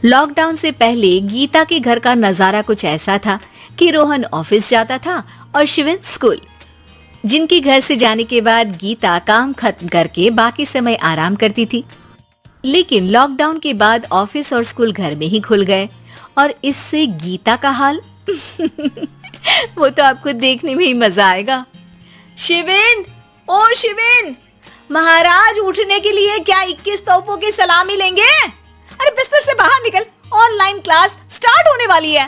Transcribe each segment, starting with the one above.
Lockdown से पहले गीता के घर का नजारा कुछ ऐसा था कि रोहन ऑफिस जाता था और शिविन स्कूल। जिनके घर से जाने के बाद गीता काम खत्म करके बाकी समय आराम करती थी। लेकिन लॉकडाउन के बाद ऑफिस और स्कूल घर में ही खुल गए और इससे गीता का हाल वो तो आपको देखने में ही मजा आएगा। शिविन, ओ शिविन, महाराज उठने के लिए क्या 21 तोपों की सलामी लेंगे? अरे बिस्तर से बाहर निकल, ऑनलाइन क्लास स्टार्ट होने वाली है।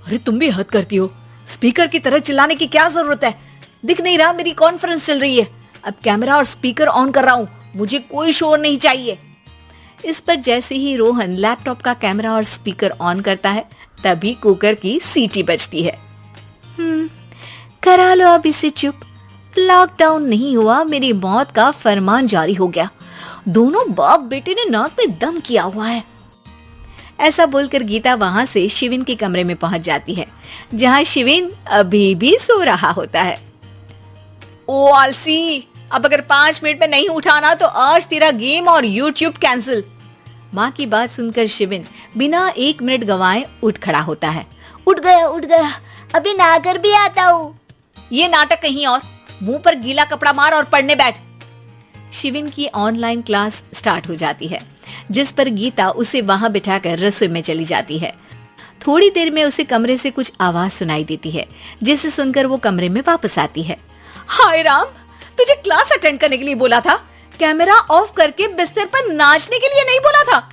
अरे तुम भी हद करती हो, स्पीकर की तरह चिल्लाने की क्या जरूरत है? दिख नहीं रहा मेरी कॉन्फ्रेंस चल रही है। अब कैमरा और स्पीकर ऑन कर रहा हूँ, मुझे कोई शोर नहीं चाहिए। इस पर जैसे ही रोहन लैपटॉप का कैमरा और स्पीकर ऑन करता है तभी कुकर की सीटी बजती है। करा लो अब इसे चुप, लॉकडाउन नहीं हुआ, मेरी मौत का फरमान जारी हो गया। दोनों बाप बेटे ने नाक में दम किया हुआ है। ऐसा बोलकर गीता वहां से शिविन के कमरे में पहुंच जाती है, जहां शिविन अभी भी सो रहा होता है। ओ आलसी, अब अगर 5 मिनट में नहीं उठाना तो आज तेरा गेम और यूट्यूब कैंसिल। माँ की बात सुनकर शिविन बिना 1 मिनट गंवाए उठ खड़ा होता है। उठ गया, अभी नहाकर भी आता हूँ। ये नाटक कहीं और, मुंह पर गीला कपड़ा मार और पढ़ने बैठ। शिविन की ऑनलाइन क्लास स्टार्ट हो जाती है, जिस पर गीता उसे वहां बिठाकर रसोई में चली जाती है। थोड़ी देर में उसे कमरे से कुछ आवाज सुनाई देती है, जिसे सुनकर वो कमरे में वापस आती है। हाय राम, तुझे क्लास अटेंड करने के लिए बोला था, कैमरा ऑफ करके बिस्तर पर नाचने के लिए नहीं बोला था।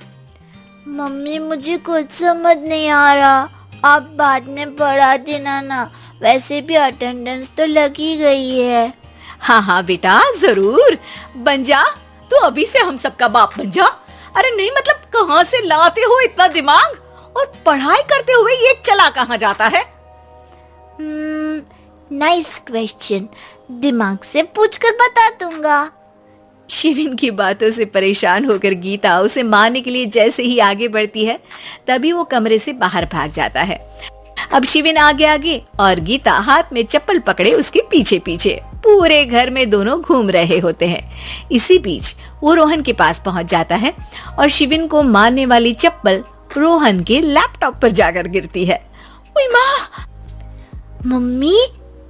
मम्मी मुझे कुछ समझ नहीं आ रहा, आप बाद में पढ़ा देना ना, वैसे भी अटेंडेंस तो लगी गई है। हाँ बेटा, जरूर बन जा, तू अभी से हम सबका बाप बन जा। अरे नहीं मतलब कहाँ से लाते हो इतना दिमाग, और पढ़ाई करते हुए ये चला कहाँ जाता है? नाइस क्वेश्चन, दिमाग से पूछकर बता दूंगा। शिविन की बातों से परेशान होकर गीता उसे मारने के लिए जैसे ही आगे बढ़ती है तभी वो कमरे से बाहर भाग जाता है। अब शिविन आगे आगे और गीता हाथ में चप्पल पकड़े उसके पीछे पीछे पूरे घर में दोनों घूम रहे होते हैं। इसी बीच वो रोहन के पास पहुंच जाता है और शिविन को मारने वाली चप्पल रोहन के लैपटॉप पर जाकर गिरती है। ओए माँ! मम्मी,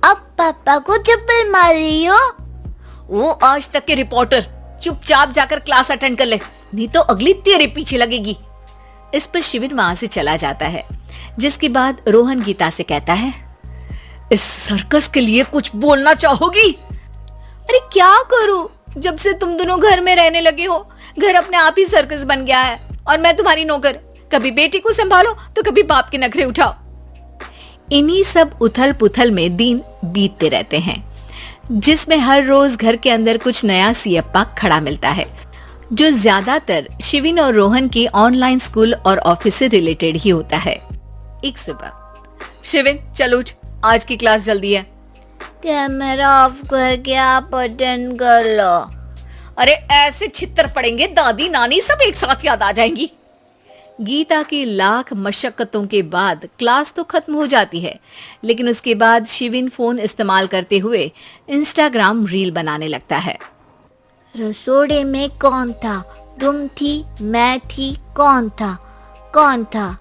अब पापा को चप्पल मार रही हो? वो आज तक के रिपोर्टर, चुपचाप जाकर क्लास अटेंड कर ले, नहीं तो अगली तेरे पीछे लगेगी। इस पर शिविन वहां से चला जाता है, जिसके बाद रोहन गीता से कहता है, इस सर्कस के लिए कुछ बोलना चाहोगी? अरे क्या करूं, जब से तुम दोनों घर में रहने लगे हो, घर अपने आप ही सर्कस बन गया है और मैं तुम्हारी नौकर। कभी बेटी को संभालो तो कभी बाप के नखरे उठाओ। इन्हीं सब उथल पुथल में दिन बीतते रहते हैं, जिसमें हर रोज घर के अंदर कुछ नया सियप्पा खड़ा मिलता है, जो ज्यादातर शिविन और रोहन के ऑनलाइन स्कूल और ऑफिस से रिलेटेड ही होता है। एक सुबह, शिविन चल उठ, आज की क्लास जल्दी है। कैमरा ऑफ करके आप अटेंड कर लो। अरे ऐसे छित्तर पड़ेंगे, दादी नानी सब एक साथ याद आ जाएंगी। गीता की लाख मशक्कतों के बाद क्लास तो खत्म हो जाती है, लेकिन उसके बाद शिविन फोन इस्तेमाल करते हुए इंस्टाग्राम रील बनाने लगता है। रसोड़े में कौन था? तुम थी, मैं थी, कौन था?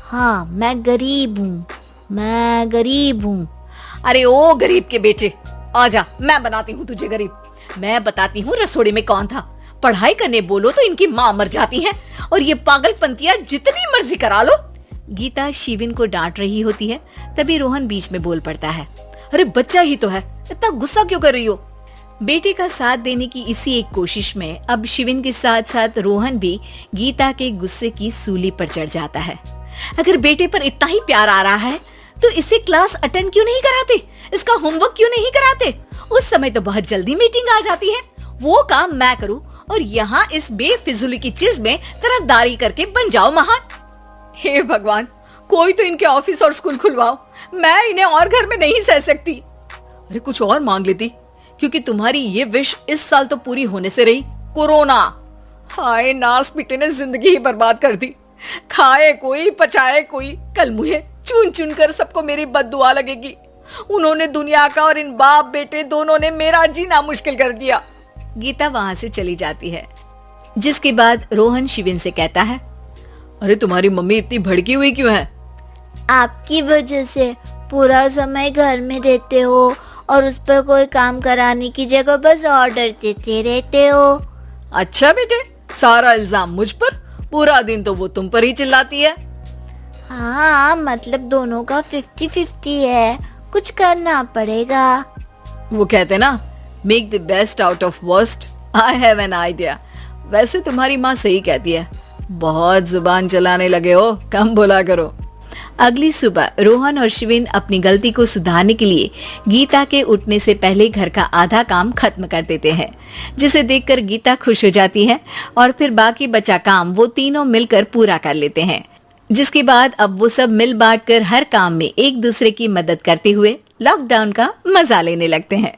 हाँ, मैं गरीब हूँ। अरे ओ गरीब के बेटे, आजा, मैं बनाती हूँ तुझे गरीब। मैं बताती हूँ रसोड़े में कौन था। पढ़ाई करने बोलो तो इनकी माँ मर जाती है, और ये पागलपंतियां जितनी मर्जी करा लो। गीता शिविन को डांट रही होती है, तभी रोहन बीच में बोल पड़ता है, अरे बच्चा ही तो है, इतना गुस्सा क्यों कर रही हो? बेटे का साथ देने की इसी एक कोशिश में अब शिविन के साथ साथ रोहन भी गीता के गुस्से की सूली पर चढ़ जाता है। अगर बेटे पर इतना ही प्यार आ रहा है तो इसे क्लास अटेंड क्यों नहीं कराते, इसका होमवर्क क्यों नहीं कराते? उस समय तो बहुत जल्दी मीटिंग आ जाती है, वो काम मैं करूं और यहाँ इस बेफिजुली की चीज में तरफदारी करके बन जाओ महान। हे भगवान, कोई तो इनके ऑफिस और स्कूल खुलवाओ, मैं इन्हें और घर में नहीं सह सकती। अरे कुछ और मांग लेती, क्योंकि तुम्हारी ये विश इस साल तो पूरी होने से रही, कोरोना। हाय नास बेटे ने जिंदगी ही बर्बाद कर दी। खाए कोई पचाए कोई, कल मुझे चुन चुन कर सबको मेरी बद्दुआ लगेगी। उन्होंने दुनिया का और इन बाप बेटे दोनों ने मेरा जीना मुश्किल कर दिया। गीता वहां से चली जाती है, जिसके बाद रोहन शिविन से कहता है, अरे तुम्हारी मम्मी इतनी भड़की हुई क्यों है? आपकी वजह से पूरा समय घर में रहते हो और उस पर कोई काम कराने की जगह बस ऑर्डर देते रहते हो। अच्छा बेटे, सारा इल्जाम मुझ पर? पूरा दिन तो वो तुम पर ही चिल्लाती है। हाँ, मतलब दोनों का 50-50 है, कुछ करना पड़ेगा। वो कहते ना, make the best out of worst. I have an idea. वैसे तुम्हारी माँ सही कहती है, बहुत जुबान चलाने लगे हो, कम बोला करो। अगली सुबह रोहन और शिविन अपनी गलती को सुधारने के लिए गीता के उठने से पहले घर का आधा काम खत्म कर देते हैं, जिसे देखकर गीता खुश हो जाती है और फिर बाकी बचा काम वो तीनों मिलकर पूरा कर लेते हैं। जिसके बाद अब वो सब मिल बांट कर हर काम में एक दूसरे की मदद करते हुए लॉकडाउन का मजा लेने लगते हैं।